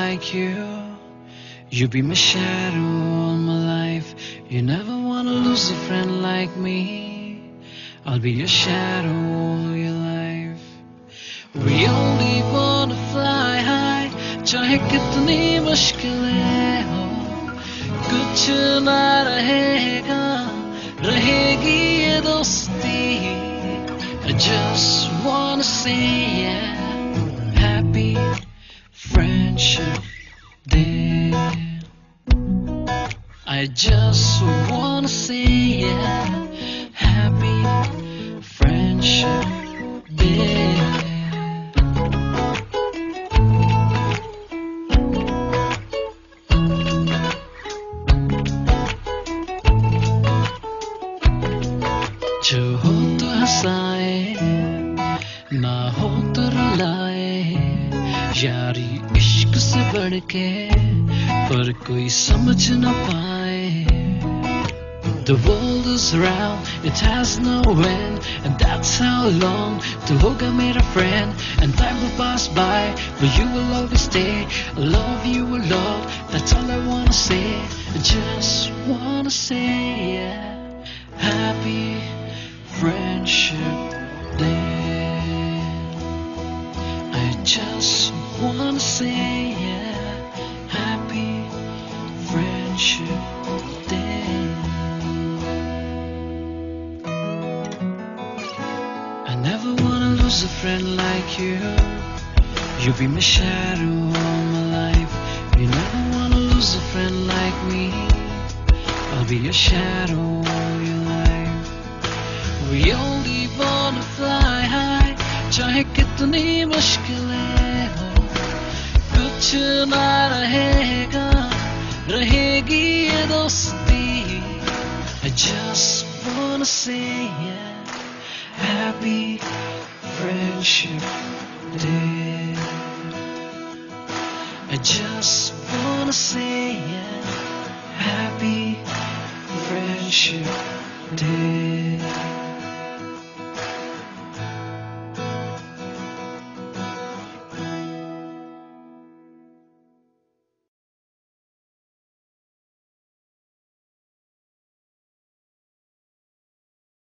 like you. You be my shadow all my life. You never wanna lose a friend like me. I'll be your shadow all your life. We only wanna fly high, चाहे कितनी मुश्किलें हो, कुछ ना रहेगा, रहेगी ये दोस्ती. I just wanna say happy friendship day. I just wanna say happy friendship day. जो हो तो हंसाए, ना हो तो रुलाए, यारी इश्क से बढ़ के पर कोई समझ न पाए. The world is round, it has no end, and that's how long till hoga mera friend. And time will pass by, but you will always stay. I love you a lot, that's all I wanna say. I just wanna say happy friendship day. I just wanna say happy friendship day. I never wanna lose a friend like you. You be my shadow all my life. You never wanna lose a friend like me. I'll be your shadow all your life. We only wanna fly high, चाहे कितनी मुश्किलें हो, कुछ ना रहेगा, रहेगी ये दोस्ती. I just wanna say happy friendship day. I just wanna say happy friendship day.